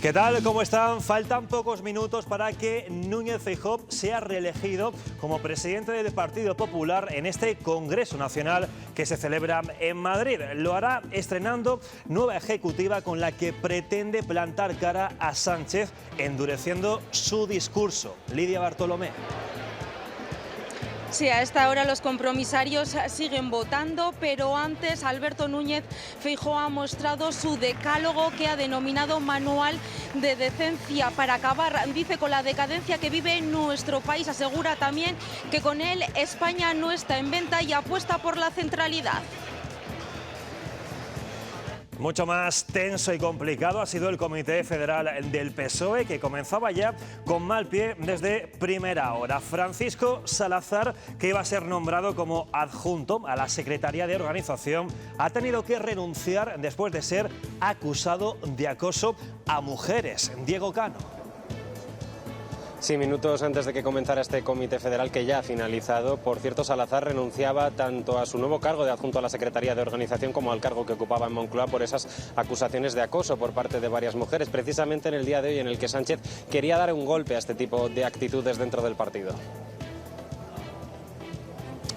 ¿Qué tal? ¿Cómo están? Faltan pocos minutos para que Núñez Feijóo sea reelegido como presidente del Partido Popular en este Congreso Nacional que se celebra en Madrid. Lo hará estrenando nueva ejecutiva con la que pretende plantar cara a Sánchez, endureciendo su discurso. Lidia Bartolomé. Sí, a esta hora los compromisarios siguen votando, pero antes Alberto Núñez Feijóo ha mostrado su decálogo que ha denominado Manual de Decencia para acabar, dice, con la decadencia que vive nuestro país. Asegura también que con él España no está en venta y apuesta por la centralidad. Mucho más tenso y complicado ha sido el Comité Federal del PSOE, que comenzaba ya con mal pie desde primera hora. Francisco Salazar, que iba a ser nombrado como adjunto a la Secretaría de Organización, ha tenido que renunciar después de ser acusado de acoso a mujeres. Diego Cano. Sí, minutos antes de que comenzara este Comité Federal, que ya ha finalizado. Por cierto, Salazar renunciaba tanto a su nuevo cargo de adjunto a la Secretaría de Organización como al cargo que ocupaba en Moncloa por esas acusaciones de acoso por parte de varias mujeres, precisamente en el día de hoy en el que Sánchez quería dar un golpe a este tipo de actitudes dentro del partido.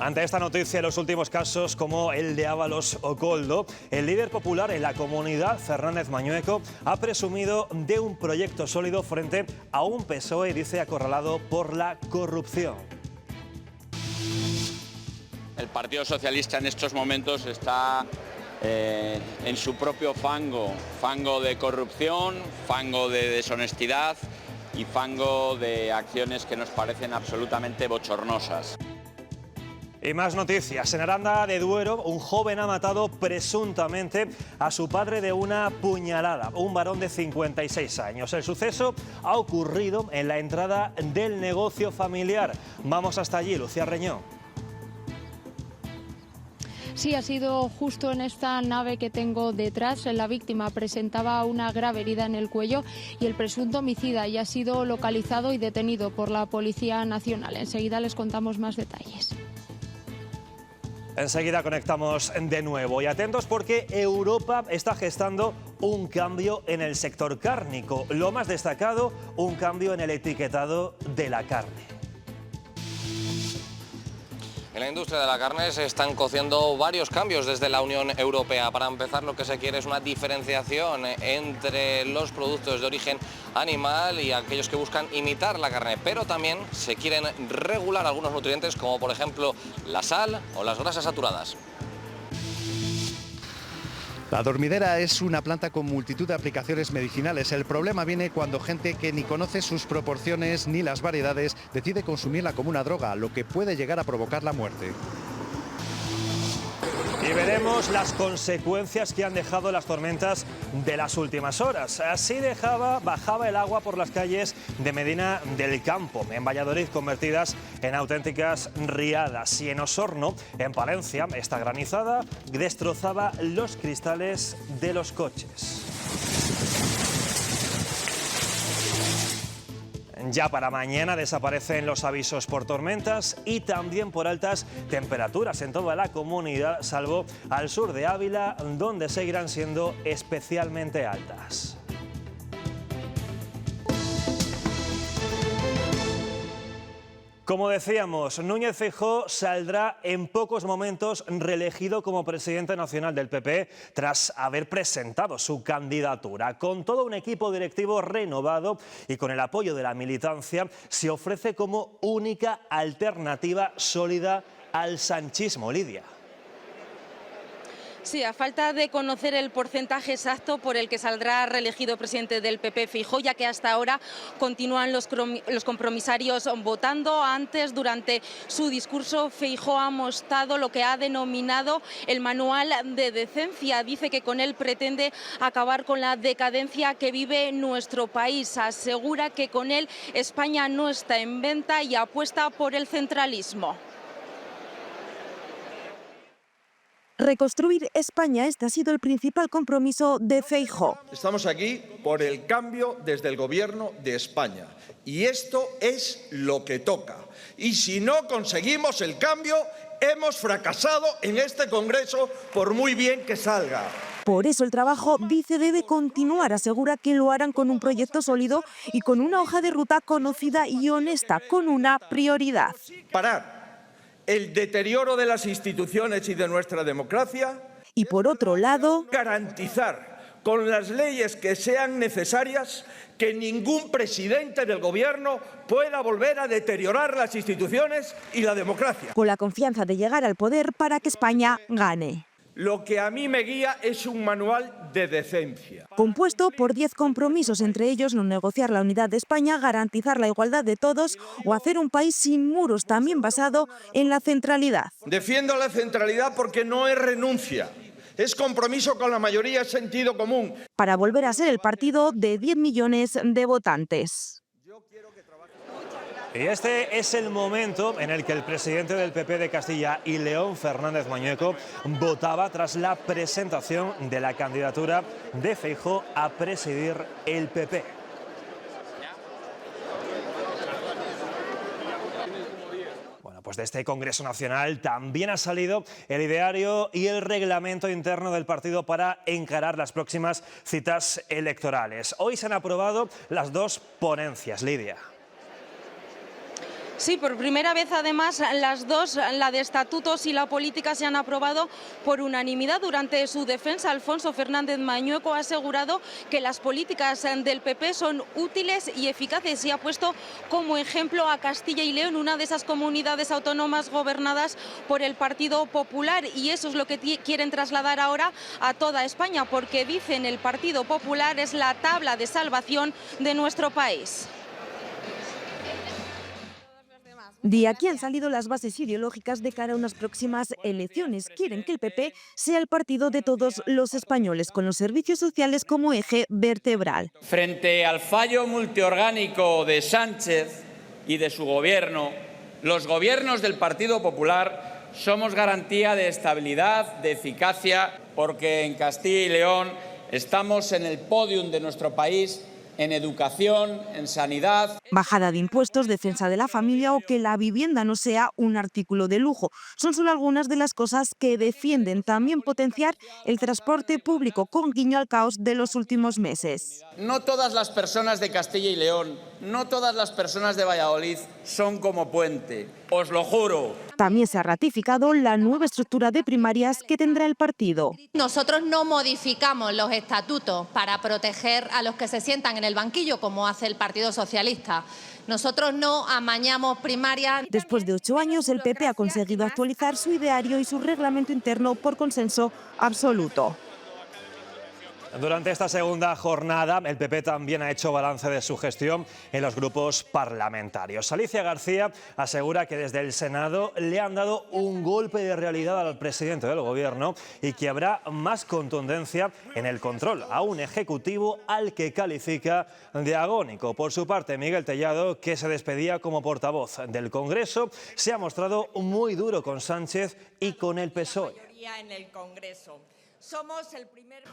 Ante esta noticia, los últimos casos como el de Ábalos o Koldo, el líder popular en la comunidad, Fernández Mañueco, ha presumido de un proyecto sólido frente a un PSOE, dice, acorralado por la corrupción. El Partido Socialista en estos momentos está en su propio fango de corrupción, fango de deshonestidad y fango de acciones que nos parecen absolutamente bochornosas. Y más noticias. En Aranda de Duero, un joven ha matado presuntamente a su padre de una puñalada, un varón de 56 años. El suceso ha ocurrido en la entrada del negocio familiar. Vamos hasta allí, Lucía Reñó. Sí, ha sido justo en esta nave que tengo detrás. La víctima presentaba una grave herida en el cuello y el presunto homicida ya ha sido localizado y detenido por la Policía Nacional. Enseguida les contamos más detalles. Enseguida conectamos de nuevo y atentos porque Europa está gestando un cambio en el sector cárnico. Lo más destacado, un cambio en el etiquetado de la carne. En la industria de la carne se están cociendo varios cambios desde la Unión Europea. Para empezar, lo que se quiere es una diferenciación entre los productos de origen animal y aquellos que buscan imitar la carne, pero también se quieren regular algunos nutrientes como por ejemplo la sal o las grasas saturadas. La dormidera es una planta con multitud de aplicaciones medicinales. El problema viene cuando gente que ni conoce sus proporciones ni las variedades decide consumirla como una droga, lo que puede llegar a provocar la muerte. Y veremos las consecuencias que han dejado las tormentas de las últimas horas. Así bajaba el agua por las calles de Medina del Campo, en Valladolid, convertidas en auténticas riadas. Y en Osorno, en Palencia, esta granizada destrozaba los cristales de los coches. Ya para mañana desaparecen los avisos por tormentas y también por altas temperaturas en toda la comunidad, salvo al sur de Ávila, donde seguirán siendo especialmente altas. Como decíamos, Núñez Feijóo saldrá en pocos momentos reelegido como presidente nacional del PP tras haber presentado su candidatura. Con todo un equipo directivo renovado y con el apoyo de la militancia, se ofrece como única alternativa sólida al sanchismo. Lidia. Sí, a falta de conocer el porcentaje exacto por el que saldrá reelegido presidente del PP Feijóo, ya que hasta ahora continúan los compromisarios votando. Antes, durante su discurso, Feijóo ha mostrado lo que ha denominado el Manual de Decencia. Dice que con él pretende acabar con la decadencia que vive nuestro país. Asegura que con él España no está en venta y apuesta por el centralismo. Reconstruir España, este ha sido el principal compromiso de Feijóo. Estamos aquí por el cambio desde el Gobierno de España y esto es lo que toca. Y si no conseguimos el cambio, hemos fracasado en este Congreso por muy bien que salga. Por eso el trabajo, dice, debe continuar. Asegura que lo harán con un proyecto sólido y con una hoja de ruta conocida y honesta, con una prioridad. Parar el deterioro de las instituciones y de nuestra democracia. Y por otro lado, garantizar con las leyes que sean necesarias que ningún presidente del Gobierno pueda volver a deteriorar las instituciones y la democracia. Con la confianza de llegar al poder para que España gane. Lo que a mí me guía es un manual de decencia. Compuesto por 10 compromisos, entre ellos no negociar la unidad de España, garantizar la igualdad de todos o hacer un país sin muros, también basado en la centralidad. Defiendo la centralidad porque no es renuncia, es compromiso con la mayoría, es sentido común. Para volver a ser el partido de 10 millones de votantes. Y este es el momento en el que el presidente del PP de Castilla y León, Fernández Mañueco, votaba tras la presentación de la candidatura de Feijóo a presidir el PP. Bueno, pues de este Congreso Nacional también ha salido el ideario y el reglamento interno del partido para encarar las próximas citas electorales. Hoy se han aprobado las dos ponencias, Lidia. Sí, por primera vez además las dos, la de estatutos y la política, se han aprobado por unanimidad. Durante su defensa, Alfonso Fernández Mañueco ha asegurado que las políticas del PP son útiles y eficaces y ha puesto como ejemplo a Castilla y León, una de esas comunidades autónomas gobernadas por el Partido Popular, y eso es lo que quieren trasladar ahora a toda España, porque dicen el Partido Popular es la tabla de salvación de nuestro país. De aquí han salido las bases ideológicas de cara a unas próximas elecciones. Quieren que el PP sea el partido de todos los españoles, con los servicios sociales como eje vertebral. Frente al fallo multiorgánico de Sánchez y de su gobierno, los gobiernos del Partido Popular somos garantía de estabilidad, de eficacia, porque en Castilla y León estamos en el podium de nuestro país en educación, en sanidad. Bajada de impuestos, defensa de la familia o que la vivienda no sea un artículo de lujo. Son solo algunas de las cosas que defienden. También potenciar el transporte público, con guiño al caos de los últimos meses. No todas las personas de Castilla y León, no todas las personas de Valladolid son como Puente, os lo juro. También se ha ratificado la nueva estructura de primarias que tendrá el partido. Nosotros no modificamos los estatutos para proteger a los que se sientan en el banquillo, como hace el Partido Socialista. Nosotros no amañamos primarias. Después de 8 años, el PP ha conseguido actualizar su ideario y su reglamento interno por consenso absoluto. Durante esta segunda jornada, el PP también ha hecho balance de su gestión en los grupos parlamentarios. Alicia García asegura que desde el Senado le han dado un golpe de realidad al presidente del Gobierno y que habrá más contundencia en el control a un ejecutivo al que califica de agónico. Por su parte, Miguel Tellado, que se despedía como portavoz del Congreso, se ha mostrado muy duro con Sánchez y con el PSOE.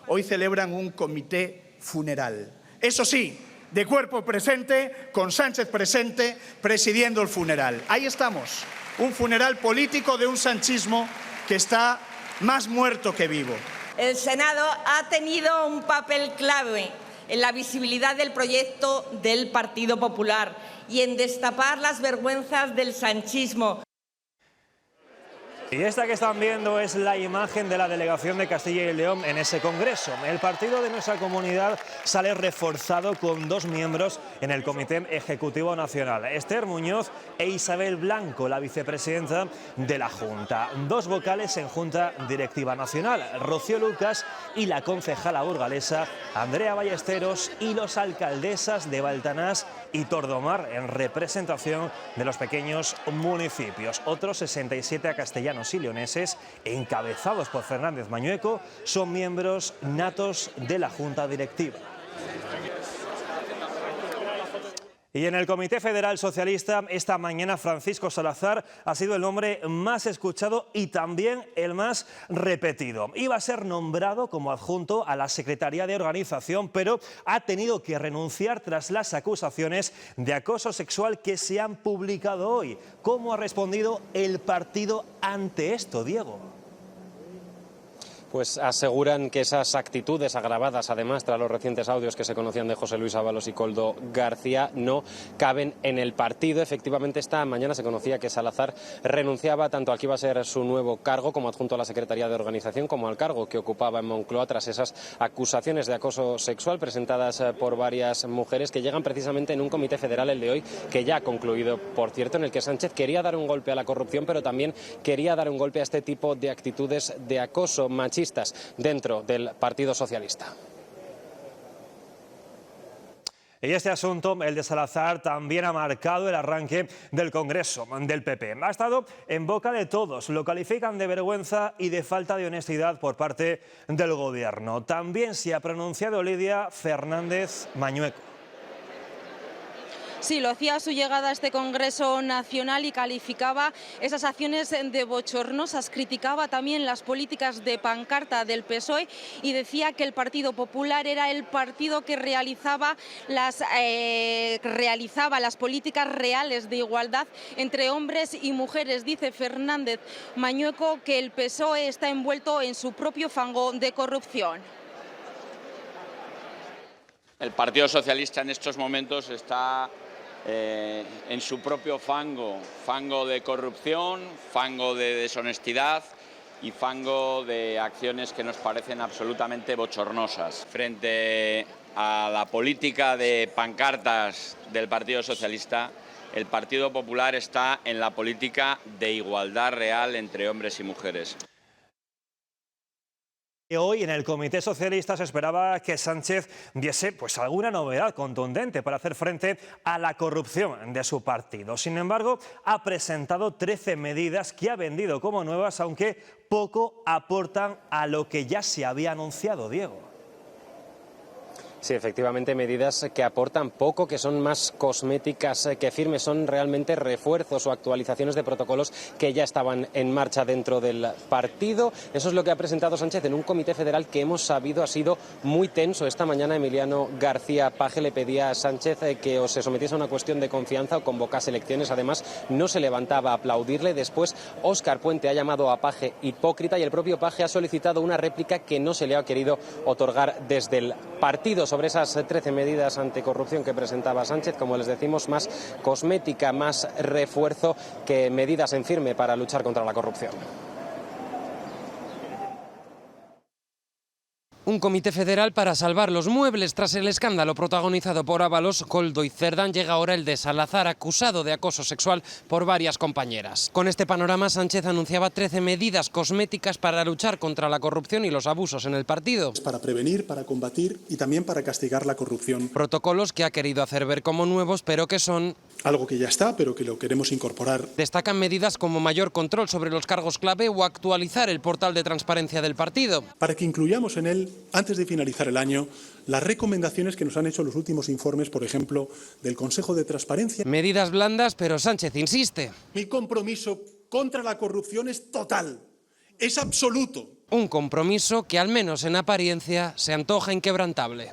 Hoy celebran un comité funeral. Eso sí, de cuerpo presente, con Sánchez presente, presidiendo el funeral. Ahí estamos, un funeral político de un sanchismo que está más muerto que vivo. El Senado ha tenido un papel clave en la visibilidad del proyecto del Partido Popular y en destapar las vergüenzas del sanchismo. Y esta que están viendo es la imagen de la delegación de Castilla y León en ese congreso. El partido de nuestra comunidad sale reforzado con 2 miembros en el Comité Ejecutivo Nacional. Esther Muñoz e Isabel Blanco, la vicepresidenta de la Junta. 2 vocales en Junta Directiva Nacional, Rocío Lucas y la concejala burgalesa Andrea Ballesteros, y los alcaldesas de Baltanás y Tordomar en representación de los pequeños municipios. Otros 67 castellanos y leoneses, encabezados por Fernández Mañueco, son miembros natos de la Junta Directiva. Y en el Comité Federal Socialista, esta mañana Francisco Salazar ha sido el nombre más escuchado y también el más repetido. Iba a ser nombrado como adjunto a la Secretaría de Organización, pero ha tenido que renunciar tras las acusaciones de acoso sexual que se han publicado hoy. ¿Cómo ha respondido el partido ante esto, Diego? Pues aseguran que esas actitudes agravadas, además, tras los recientes audios que se conocían de José Luis Ábalos y Koldo García, no caben en el partido. Efectivamente, esta mañana se conocía que Salazar renunciaba tanto al que iba a ser su nuevo cargo como adjunto a la Secretaría de Organización, como al cargo que ocupaba en Moncloa tras esas acusaciones de acoso sexual presentadas por varias mujeres que llegan precisamente en un comité federal, el de hoy, que ya ha concluido, por cierto, en el que Sánchez quería dar un golpe a la corrupción, pero también quería dar un golpe a este tipo de actitudes de acoso machistas dentro del Partido Socialista. Y este asunto, el de Salazar, también ha marcado el arranque del Congreso del PP. Ha estado en boca de todos, lo califican de vergüenza y de falta de honestidad por parte del Gobierno. También se ha pronunciado Lidia Fernández Mañueco. Sí, lo hacía a su llegada a este Congreso Nacional y calificaba esas acciones de bochornosas. Criticaba también las políticas de pancarta del PSOE y decía que el Partido Popular era el partido que realizaba las políticas reales de igualdad entre hombres y mujeres. Dice Fernández Mañueco que el PSOE está envuelto en su propio fango de corrupción. El Partido Socialista en estos momentos está en su propio fango de corrupción, fango de deshonestidad y fango de acciones que nos parecen absolutamente bochornosas. Frente a la política de pancartas del Partido Socialista, el Partido Popular está en la política de igualdad real entre hombres y mujeres. Hoy en el Comité Socialista se esperaba que Sánchez diese alguna novedad contundente para hacer frente a la corrupción de su partido. Sin embargo, ha presentado 13 medidas que ha vendido como nuevas, aunque poco aportan a lo que ya se había anunciado, Diego. Sí, efectivamente, medidas que aportan poco, que son más cosméticas que firmes, son realmente refuerzos o actualizaciones de protocolos que ya estaban en marcha dentro del partido. Eso es lo que ha presentado Sánchez en un comité federal que hemos sabido ha sido muy tenso. Esta mañana Emiliano García Paje le pedía a Sánchez que o se sometiese a una cuestión de confianza o convocase elecciones. Además, no se levantaba a aplaudirle. Después, Óscar Puente ha llamado a Paje hipócrita y el propio Paje ha solicitado una réplica que no se le ha querido otorgar desde el partido. Sobre esas 13 medidas anticorrupción que presentaba Sánchez, como les decimos, más cosmética, más refuerzo que medidas en firme para luchar contra la corrupción. Un comité federal para salvar los muebles tras el escándalo protagonizado por Ábalos, Koldo y Cerdán. Llega ahora el de Salazar, acusado de acoso sexual por varias compañeras. Con este panorama, Sánchez anunciaba 13 medidas cosméticas para luchar contra la corrupción y los abusos en el partido. Para prevenir, para combatir y también para castigar la corrupción. Protocolos que ha querido hacer ver como nuevos, pero que son algo que ya está, pero que lo queremos incorporar. Destacan medidas como mayor control sobre los cargos clave o actualizar el portal de transparencia del partido. Para que incluyamos en él, antes de finalizar el año, las recomendaciones que nos han hecho los últimos informes, por ejemplo, del Consejo de Transparencia. Medidas blandas, pero Sánchez insiste. Mi compromiso contra la corrupción es total, es absoluto. Un compromiso que, al menos en apariencia, se antoja inquebrantable.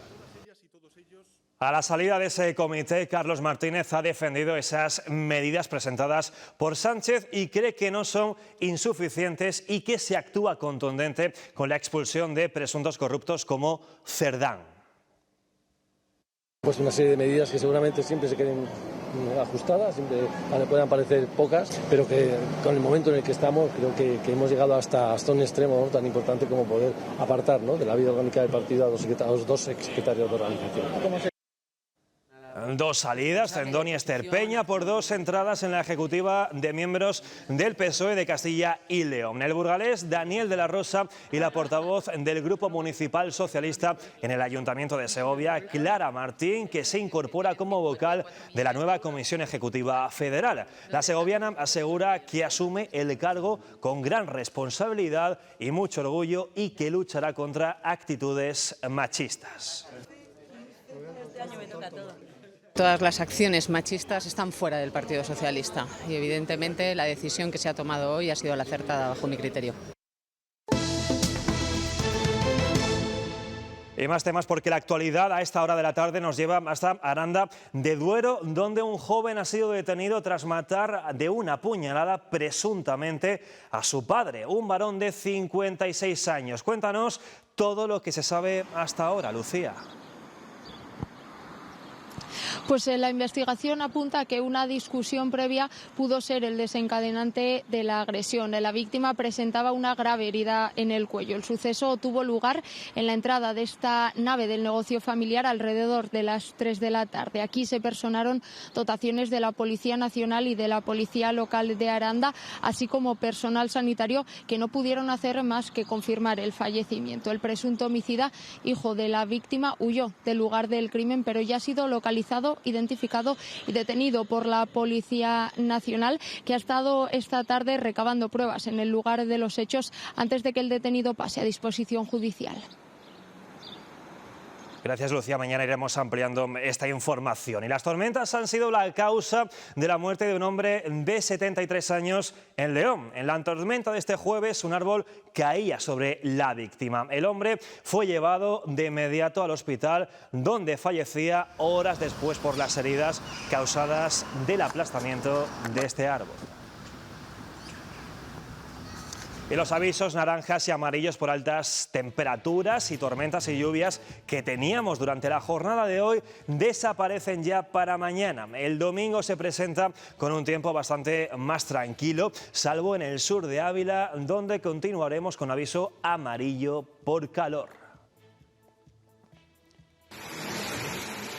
A la salida de ese comité, Carlos Martínez ha defendido esas medidas presentadas por Sánchez y cree que no son insuficientes y que se actúa contundente con la expulsión de presuntos corruptos como Cerdán. Pues una serie de medidas que seguramente siempre se queden ajustadas, siempre puedan parecer pocas, pero que con el momento en el que estamos creo que hemos llegado hasta un extremo, ¿no?, tan importante como poder apartar, ¿no?, de la vida orgánica del partido a los dos exsecretarios de organización. Dos salidas, Zendón y Ester Peña, por dos entradas en la ejecutiva de miembros del PSOE de Castilla y León. El burgalés Daniel de la Rosa y la portavoz del Grupo Municipal Socialista en el Ayuntamiento de Segovia, Clara Martín, que se incorpora como vocal de la nueva Comisión Ejecutiva Federal. La segoviana asegura que asume el cargo con gran responsabilidad y mucho orgullo y que luchará contra actitudes machistas. Este año me toca todo. Todas las acciones machistas están fuera del Partido Socialista y evidentemente la decisión que se ha tomado hoy ha sido la acertada bajo mi criterio. Y más temas porque la actualidad a esta hora de la tarde nos lleva hasta Aranda de Duero, donde un joven ha sido detenido tras matar de una puñalada presuntamente a su padre, un varón de 56 años. Cuéntanos todo lo que se sabe hasta ahora, Lucía. Pues la investigación apunta a que una discusión previa pudo ser el desencadenante de la agresión. La víctima presentaba una grave herida en el cuello. El suceso tuvo lugar en la entrada de esta nave del negocio familiar alrededor de las 3 de la tarde. Aquí se personaron dotaciones de la Policía Nacional y de la Policía Local de Aranda, así como personal sanitario que no pudieron hacer más que confirmar el fallecimiento. El presunto homicida, hijo de la víctima, huyó del lugar del crimen, pero ya ha sido localizado, identificado y detenido por la Policía Nacional, que ha estado esta tarde recabando pruebas en el lugar de los hechos antes de que el detenido pase a disposición judicial. Gracias, Lucía. Mañana iremos ampliando esta información. Y las tormentas han sido la causa de la muerte de un hombre de 73 años en León. En la tormenta de este jueves, un árbol caía sobre la víctima. El hombre fue llevado de inmediato al hospital, donde fallecía horas después por las heridas causadas del aplastamiento de este árbol. Y los avisos naranjas y amarillos por altas temperaturas y tormentas y lluvias que teníamos durante la jornada de hoy desaparecen ya para mañana. El domingo se presenta con un tiempo bastante más tranquilo, salvo en el sur de Ávila, donde continuaremos con aviso amarillo por calor.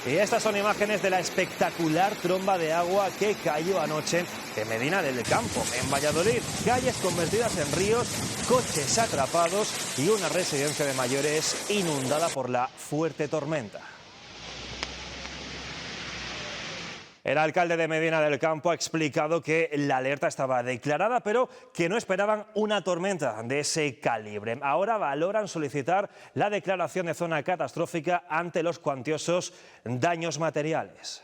Y estas son imágenes de la espectacular tromba de agua que cayó anoche en Medina del Campo, en Valladolid. Calles convertidas en ríos, coches atrapados y una residencia de mayores inundada por la fuerte tormenta. El alcalde de Medina del Campo ha explicado que la alerta estaba declarada, pero que no esperaban una tormenta de ese calibre. Ahora valoran solicitar la declaración de zona catastrófica ante los cuantiosos daños materiales.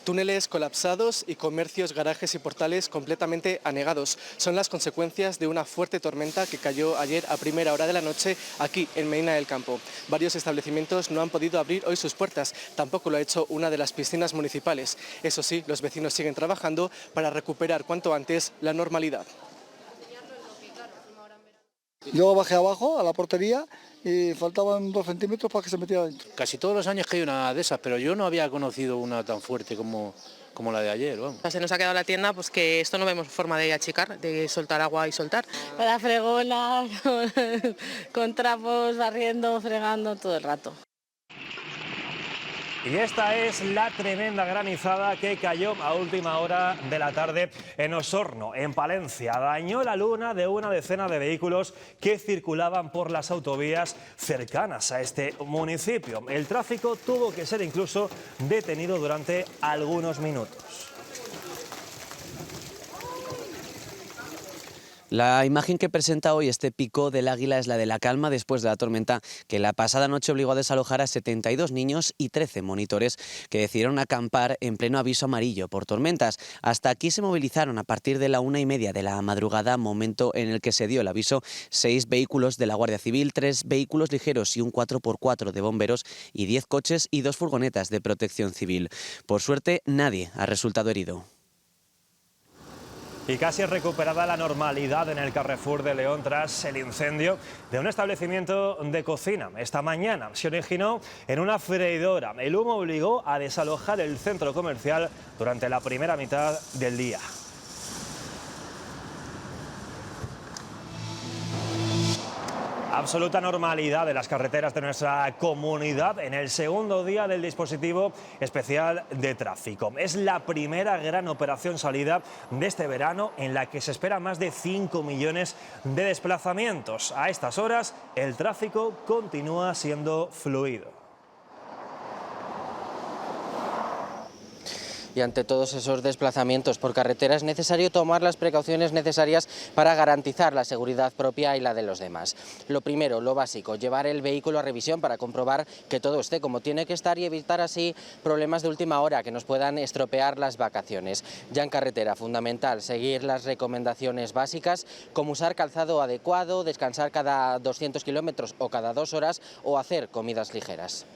Túneles colapsados y comercios, garajes y portales completamente anegados. Son las consecuencias de una fuerte tormenta que cayó ayer a primera hora de la noche aquí en Medina del Campo. Varios establecimientos no han podido abrir hoy sus puertas, tampoco lo ha hecho una de las piscinas municipales. Eso sí, los vecinos siguen trabajando para recuperar cuanto antes la normalidad. Yo bajé abajo a la portería y faltaban 2 centímetros para que se metiera dentro. Casi todos los años que hay una de esas, pero yo no había conocido una tan fuerte como la de ayer. Vamos. Se nos ha quedado la tienda, pues que esto no vemos forma de achicar, de soltar agua y soltar. Con la fregona, con trapos, barriendo, fregando todo el rato. Y esta es la tremenda granizada que cayó a última hora de la tarde en Osorno, en Palencia. Dañó la luna de una decena de vehículos que circulaban por las autovías cercanas a este municipio. El tráfico tuvo que ser incluso detenido durante algunos minutos. La imagen que presenta hoy este pico del Águila es la de la calma después de la tormenta que la pasada noche obligó a desalojar a 72 niños y 13 monitores que decidieron acampar en pleno aviso amarillo por tormentas. Hasta aquí se movilizaron a partir de la 1:30 de la madrugada, momento en el que se dio el aviso, 6 vehículos de la Guardia Civil, 3 vehículos ligeros y un 4x4 de bomberos y 10 coches y 2 furgonetas de protección civil. Por suerte, nadie ha resultado herido. Y casi recuperada la normalidad en el Carrefour de León tras el incendio de un establecimiento de cocina. Esta mañana se originó en una freidora. El humo obligó a desalojar el centro comercial durante la primera mitad del día. Absoluta normalidad de las carreteras de nuestra comunidad en el segundo día del dispositivo especial de tráfico. Es la primera gran operación salida de este verano en la que se espera más de 5 millones de desplazamientos. A estas horas el tráfico continúa siendo fluido. y ante todos esos desplazamientos por carretera es necesario tomar las precauciones necesarias para garantizar la seguridad propia y la de los demás. Lo primero, lo básico, llevar el vehículo a revisión para comprobar que todo esté como tiene que estar y evitar así problemas de última hora que nos puedan estropear las vacaciones. Ya en carretera, fundamental, seguir las recomendaciones básicas como usar calzado adecuado, descansar cada 200 kilómetros o cada 2 horas o hacer comidas ligeras.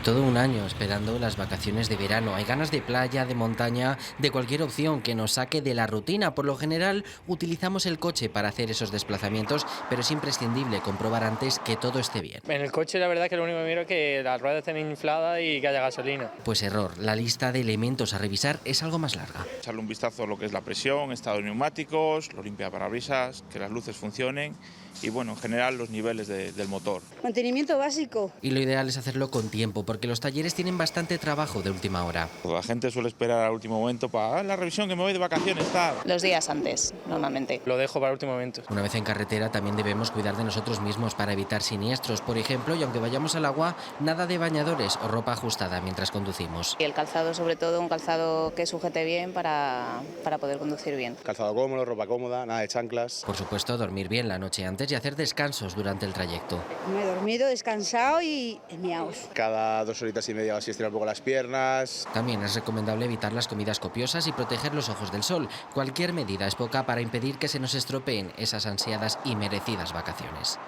Todo un año esperando las vacaciones de verano. Hay ganas de playa, de montaña, de cualquier opción que nos saque de la rutina. Por lo general utilizamos el coche para hacer esos desplazamientos, pero es imprescindible comprobar antes que todo esté bien. En el coche la verdad que lo único que miro es que las ruedas estén infladas y que haya gasolina. Pues error, la lista de elementos a revisar es algo más larga. Echarle un vistazo a lo que es la presión, estado de neumáticos, los limpiaparabrisas, que las luces funcionen y bueno, en general los niveles del motor. Mantenimiento básico. Y lo ideal es hacerlo con tiempo, porque los talleres tienen bastante trabajo de última hora. La gente suele esperar al último momento para la revisión, que me voy de vacaciones, tal. Los días antes, normalmente. Lo dejo para el último momento. Una vez en carretera también debemos cuidar de nosotros mismos para evitar siniestros, por ejemplo, y aunque vayamos al agua, nada de bañadores o ropa ajustada mientras conducimos. Y el calzado, sobre todo, un calzado que sujete bien para poder conducir bien. Calzado cómodo, ropa cómoda, nada de chanclas. Por supuesto, dormir bien la noche antes y hacer descansos durante el trayecto. Me he dormido, descansado y miaos. Cada 2 horitas y media así estirar un poco las piernas. También es recomendable evitar las comidas copiosas y proteger los ojos del sol. Cualquier medida es poca para impedir que se nos estropeen esas ansiadas y merecidas vacaciones.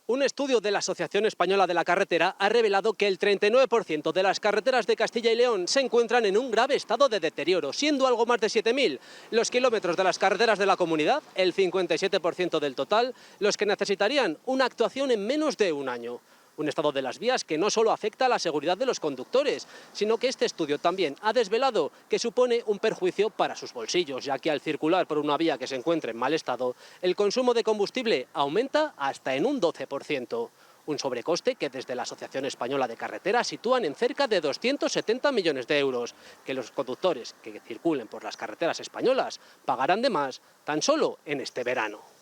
Un estudio de la Asociación Española de la Carretera ha revelado que el 39% de las carreteras de Castilla y León se encuentran en un grave estado de deterioro, siendo algo más de 7.000 los kilómetros de las carreteras de la comunidad, el 57% del total, los que necesitarían una actuación en menos de un año. Un estado de las vías que no solo afecta a la seguridad de los conductores, sino que este estudio también ha desvelado que supone un perjuicio para sus bolsillos, ya que al circular por una vía que se encuentre en mal estado, el consumo de combustible aumenta hasta en un 12%. Un sobrecoste que desde la Asociación Española de Carretera sitúan en cerca de 270 millones de euros, que los conductores que circulen por las carreteras españolas pagarán de más tan solo en este verano.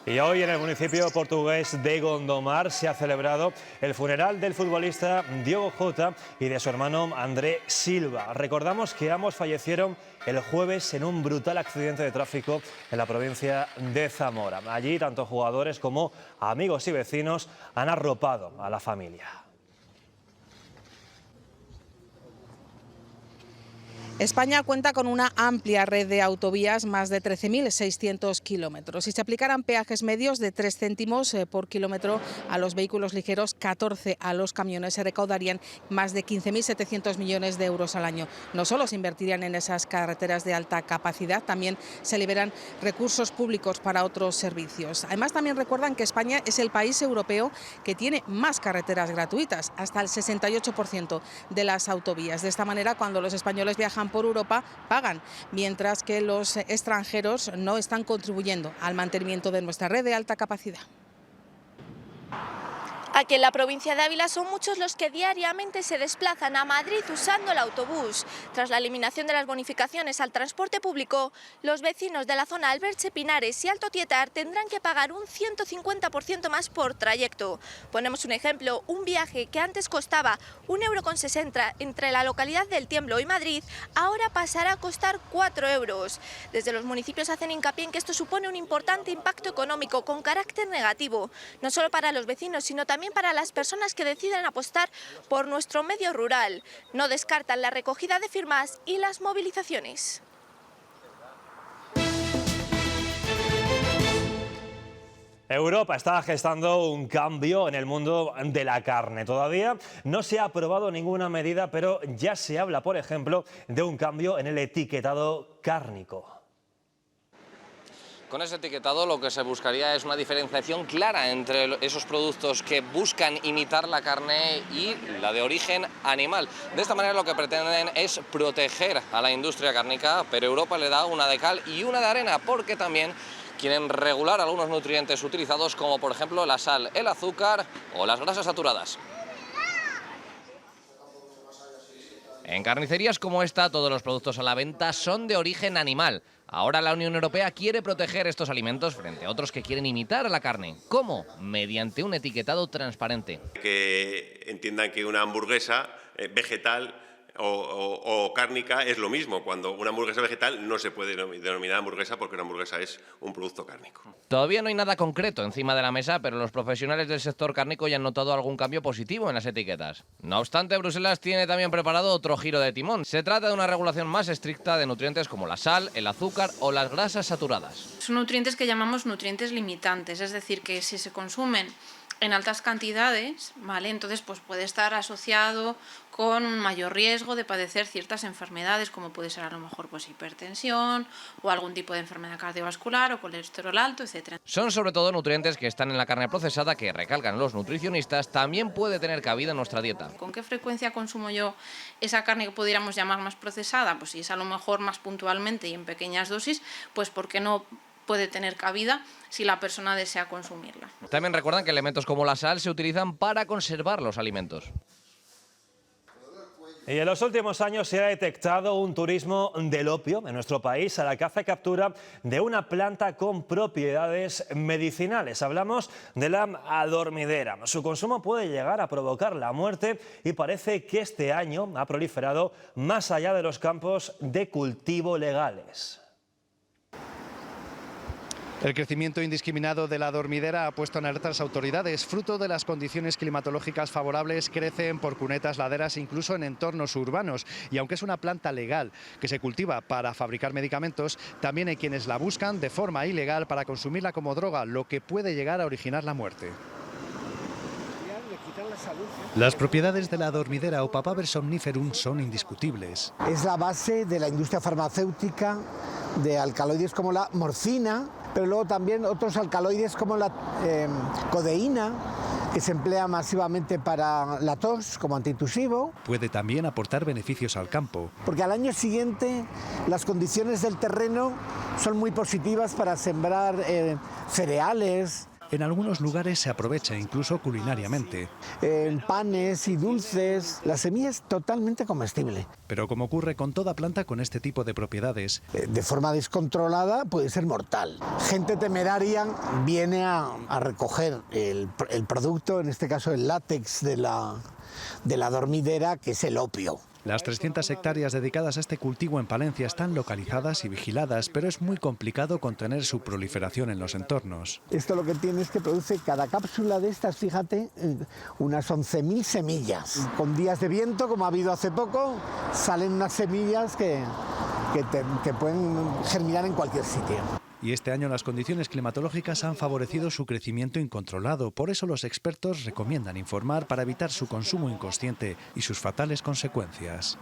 Y hoy en el municipio portugués de Gondomar se ha celebrado el funeral del futbolista Diogo Jota y de su hermano André Silva. Recordamos que ambos fallecieron el jueves en un brutal accidente de tráfico en la provincia de Zamora. Allí tanto jugadores como amigos y vecinos han arropado a la familia. España cuenta con una amplia red de autovías, más de 13.600 kilómetros. Si se aplicaran peajes medios de 3 céntimos por kilómetro a los vehículos ligeros, 14 a los camiones, se recaudarían más de 15.700 millones de euros al año. No solo se invertirían en esas carreteras de alta capacidad, también se liberan recursos públicos para otros servicios. Además, también recuerdan que España es el país europeo que tiene más carreteras gratuitas, hasta el 68% de las autovías. De esta manera, cuando los españoles viajan por Europa, pagan, mientras que los extranjeros no están contribuyendo al mantenimiento de nuestra red de alta capacidad. Aquí en la provincia de Ávila son muchos los que diariamente se desplazan a Madrid usando el autobús. Tras la eliminación de las bonificaciones al transporte público, los vecinos de la zona Alberche, Pinares y Alto Tietar tendrán que pagar un 150% más por trayecto. Ponemos un ejemplo, un viaje que antes costaba 1,60 € entre la localidad del Tiemblo y Madrid, ahora pasará a costar 4 euros. Desde los municipios hacen hincapié en que esto supone un importante impacto económico con carácter negativo, no solo para los vecinos, sino también para las personas que deciden apostar por nuestro medio rural. No descartan la recogida de firmas y las movilizaciones. Europa está gestando un cambio en el mundo de la carne. Todavía no se ha aprobado ninguna medida, pero ya se habla, por ejemplo, de un cambio en el etiquetado cárnico. Con ese etiquetado lo que se buscaría es una diferenciación clara entre esos productos que buscan imitar la carne y la de origen animal. De esta manera lo que pretenden es proteger a la industria cárnica, pero Europa le da una de cal y una de arena, porque también quieren regular algunos nutrientes utilizados, como por ejemplo la sal, el azúcar o las grasas saturadas. En carnicerías como esta, todos los productos a la venta son de origen animal. Ahora la Unión Europea quiere proteger estos alimentos frente a otros que quieren imitar a la carne. ¿Cómo? Mediante un etiquetado transparente. Que entiendan que una hamburguesa vegetal o cárnica es lo mismo, cuando una hamburguesa vegetal no se puede denominar hamburguesa porque una hamburguesa es un producto cárnico. Todavía no hay nada concreto encima de la mesa, pero los profesionales del sector cárnico ya han notado algún cambio positivo en las etiquetas. No obstante, Bruselas tiene también preparado otro giro de timón. Se trata de una regulación más estricta de nutrientes como la sal, el azúcar o las grasas saturadas. Son nutrientes que llamamos nutrientes limitantes, es decir, que si se consumen en altas cantidades, ¿vale? Entonces pues puede estar asociado con un mayor riesgo de padecer ciertas enfermedades, como puede ser a lo mejor pues hipertensión o algún tipo de enfermedad cardiovascular o colesterol alto, etc. Son sobre todo nutrientes que están en la carne procesada que, recalcan los nutricionistas, también puede tener cabida en nuestra dieta. ¿Con qué frecuencia consumo yo esa carne que pudiéramos llamar más procesada? Pues si es a lo mejor más puntualmente y en pequeñas dosis, pues ¿por qué no puede tener cabida si la persona desea consumirla? También recuerdan que elementos como la sal se utilizan para conservar los alimentos. Y en los últimos años se ha detectado un turismo del opio en nuestro país a la caza y captura de una planta con propiedades medicinales. Hablamos de la adormidera. Su consumo puede llegar a provocar la muerte y parece que este año ha proliferado más allá de los campos de cultivo legales. El crecimiento indiscriminado de la adormidera ha puesto en alerta a las autoridades. Fruto de las condiciones climatológicas favorables, crecen por cunetas, laderas e incluso en entornos urbanos. Y aunque es una planta legal que se cultiva para fabricar medicamentos, también hay quienes la buscan de forma ilegal para consumirla como droga, lo que puede llegar a originar la muerte. Las propiedades de la adormidera o Papaver somniferum son indiscutibles. Es la base de la industria farmacéutica de alcaloides como la morfina, pero luego también otros alcaloides como la codeína, que se emplea masivamente para la tos como antitusivo. Puede también aportar beneficios al campo. Porque al año siguiente las condiciones del terreno son muy positivas para sembrar cereales. En algunos lugares se aprovecha incluso culinariamente. En panes y dulces, la semilla es totalmente comestible. Pero como ocurre con toda planta con este tipo de propiedades, de forma descontrolada puede ser mortal. Gente temeraria viene a recoger el producto, en este caso el látex de la adormidera, que es el opio. Las 300 hectáreas dedicadas a este cultivo en Palencia están localizadas y vigiladas, pero es muy complicado contener su proliferación en los entornos. Esto lo que tiene es que produce cada cápsula de estas, fíjate, unas 11.000 semillas. Con días de viento, como ha habido hace poco, salen unas semillas que pueden germinar en cualquier sitio. Y este año las condiciones climatológicas han favorecido su crecimiento incontrolado. Por eso los expertos recomiendan informar para evitar su consumo inconsciente y sus fatales consecuencias.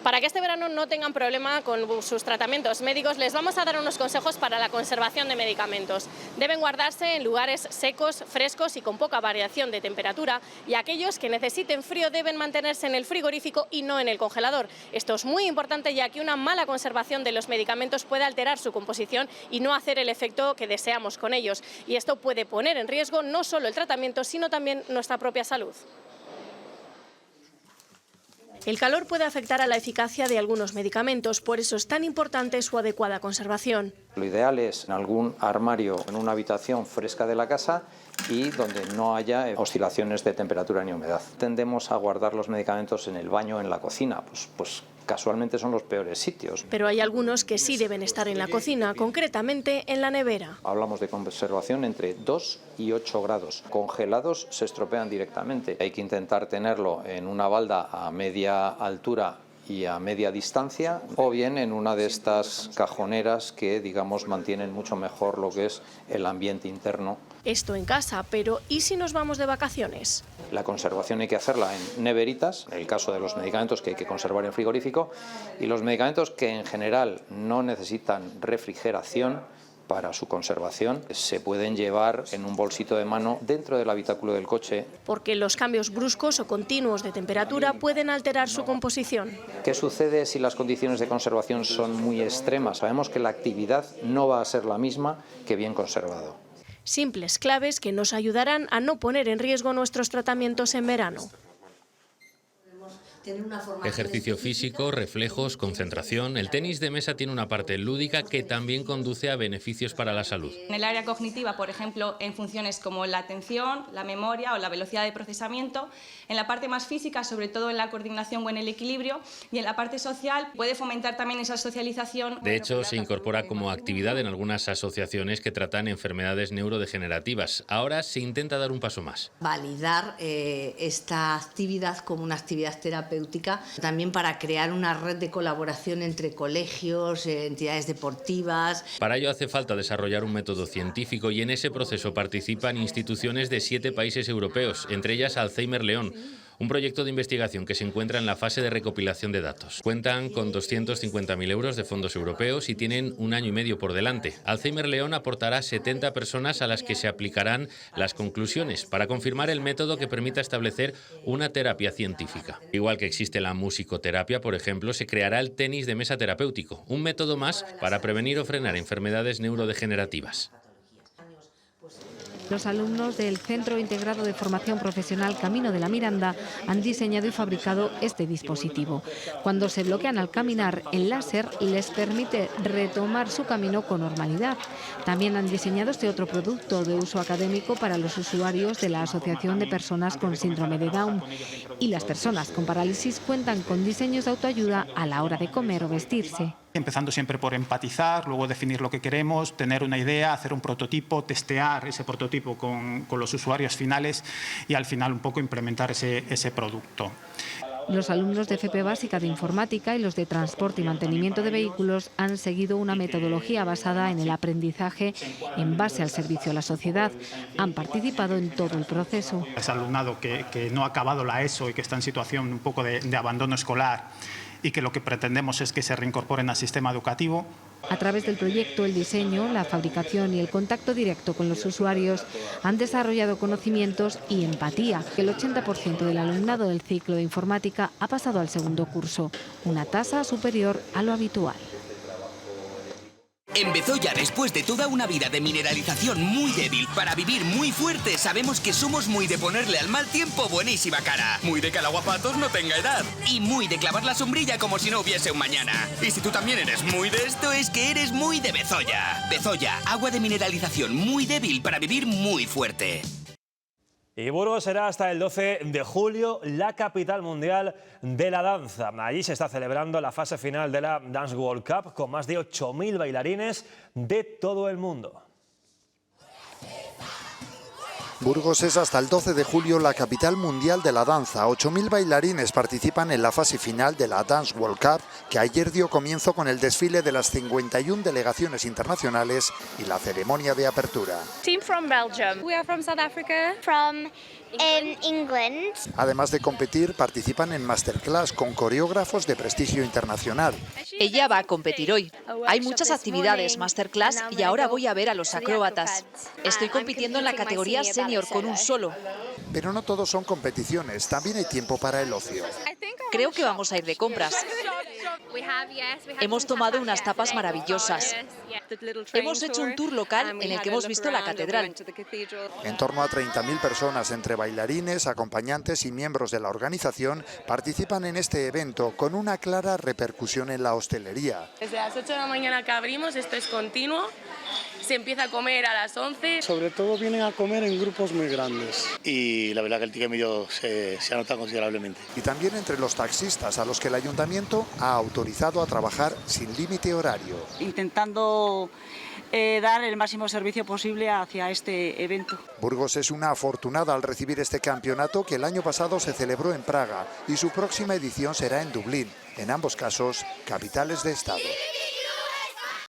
Para que este verano no tengan problema con sus tratamientos médicos, les vamos a dar unos consejos para la conservación de medicamentos. Deben guardarse en lugares secos, frescos y con poca variación de temperatura, y aquellos que necesiten frío deben mantenerse en el frigorífico y no en el congelador. Esto es muy importante, ya que una mala conservación de los medicamentos puede alterar su composición y no hacer el efecto que deseamos con ellos. Y esto puede poner en riesgo no solo el tratamiento, sino también nuestra propia salud. El calor puede afectar a la eficacia de algunos medicamentos, por eso es tan importante su adecuada conservación. Lo ideal es en algún armario, en una habitación fresca de la casa y donde no haya oscilaciones de temperatura ni humedad. Tendemos a guardar los medicamentos en el baño o en la cocina, pues casualmente son los peores sitios. Pero hay algunos que sí deben estar en la cocina, concretamente en la nevera. Hablamos de conservación entre 2 y 8 grados. Congelados se estropean directamente. Hay que intentar tenerlo en una balda a media altura y a media distancia, o bien en una de estas cajoneras que, digamos, mantienen mucho mejor lo que es el ambiente interno. Esto en casa, pero ¿y si nos vamos de vacaciones? La conservación hay que hacerla en neveritas, en el caso de los medicamentos que hay que conservar en frigorífico, y los medicamentos que en general no necesitan refrigeración para su conservación se pueden llevar en un bolsito de mano dentro del habitáculo del coche. Porque los cambios bruscos o continuos de temperatura pueden alterar su composición. ¿Qué sucede si las condiciones de conservación son muy extremas? Sabemos que la actividad no va a ser la misma que bien conservado. Simples claves que nos ayudarán a no poner en riesgo nuestros tratamientos en verano. Ejercicio físico, reflejos, concentración. El tenis de mesa tiene una parte lúdica que también conduce a beneficios para la salud. En el área cognitiva, por ejemplo, en funciones como la atención, la memoria o la velocidad de procesamiento. En la parte más física, sobre todo en la coordinación o en el equilibrio. Y en la parte social puede fomentar también esa socialización. De hecho, se incorpora como actividad en algunas asociaciones que tratan enfermedades neurodegenerativas. Ahora se intenta dar un paso más. Validar esta actividad como una actividad terapéutica, también para crear una red de colaboración entre colegios, entidades deportivas. Para ello hace falta desarrollar un método científico y en ese proceso participan instituciones de 7 países europeos, entre ellas Alzheimer León, un proyecto de investigación que se encuentra en la fase de recopilación de datos. Cuentan con 250.000 euros de fondos europeos y tienen 1 año y medio por delante. Alzheimer León aportará 70 personas a las que se aplicarán las conclusiones para confirmar el método que permita establecer una terapia científica. Igual que existe la musicoterapia, por ejemplo, se creará el tenis de mesa terapéutico, un método más para prevenir o frenar enfermedades neurodegenerativas. Los alumnos del Centro Integrado de Formación Profesional Camino de la Miranda han diseñado y fabricado este dispositivo. Cuando se bloquean al caminar, el láser les permite retomar su camino con normalidad. También han diseñado este otro producto de uso académico para los usuarios de la Asociación de Personas con Síndrome de Down. Y las personas con parálisis cuentan con diseños de autoayuda a la hora de comer o vestirse. Empezando siempre por empatizar, luego definir lo que queremos, tener una idea, hacer un prototipo, testear ese prototipo con los usuarios finales y al final un poco implementar ese producto. Los alumnos de FP Básica de Informática y los de Transporte y Mantenimiento de Vehículos han seguido una metodología basada en el aprendizaje en base al servicio a la sociedad. Han participado en todo el proceso. Es alumnado que no ha acabado la ESO y que está en situación un poco de abandono escolar y que lo que pretendemos es que se reincorporen al sistema educativo. A través del proyecto, el diseño, la fabricación y el contacto directo con los usuarios han desarrollado conocimientos y empatía. El 80% del alumnado del ciclo de informática ha pasado al segundo curso, una tasa superior a lo habitual. En Bezoya, después de toda una vida de mineralización muy débil para vivir muy fuerte, sabemos que somos muy de ponerle al mal tiempo buenísima cara. Muy de que el aguapatos no tenga edad. Y muy de clavar la sombrilla como si no hubiese un mañana. Y si tú también eres muy de esto, es que eres muy de Bezoya. Bezoya, agua de mineralización muy débil para vivir muy fuerte. Y Burgos será hasta el 12 de julio la capital mundial de la danza. Allí se está celebrando la fase final de la Dance World Cup con más de 8.000 bailarines de todo el mundo. Burgos es hasta el 12 de julio la capital mundial de la danza. 8.000 bailarines participan en la fase final de la Dance World Cup, que ayer dio comienzo con el desfile de las 51 delegaciones internacionales y la ceremonia de apertura. Team from Belgium. We are from South Africa. From England. Además de competir, participan en masterclass con coreógrafos de prestigio internacional. Ella va a competir hoy. Hay muchas actividades, masterclass, y ahora voy a ver a los acróbatas. Estoy compitiendo en la categoría senior con un solo. Pero no todos son competiciones, también hay tiempo para el ocio. Creo que vamos a ir de compras. Hemos tomado unas tapas maravillosas. Hemos hecho un tour local en el que hemos visto la catedral. En torno a 30.000 personas, entre bailarines, acompañantes y miembros de la organización, participan en este evento con una clara repercusión en la hostelería. Desde las 8 de la mañana que abrimos, esto es continuo. Se empieza a comer a las 11. Sobre todo vienen a comer en grupos muy grandes. Y la verdad que el ticket medio se ha notado considerablemente. Y también entre los taxistas, a los que el ayuntamiento ha autorizado a trabajar sin límite horario. Intentando dar el máximo servicio posible hacia este evento. Burgos es una afortunada al recibir este campeonato que el año pasado se celebró en Praga y su próxima edición será en Dublín, en ambos casos capitales de estado.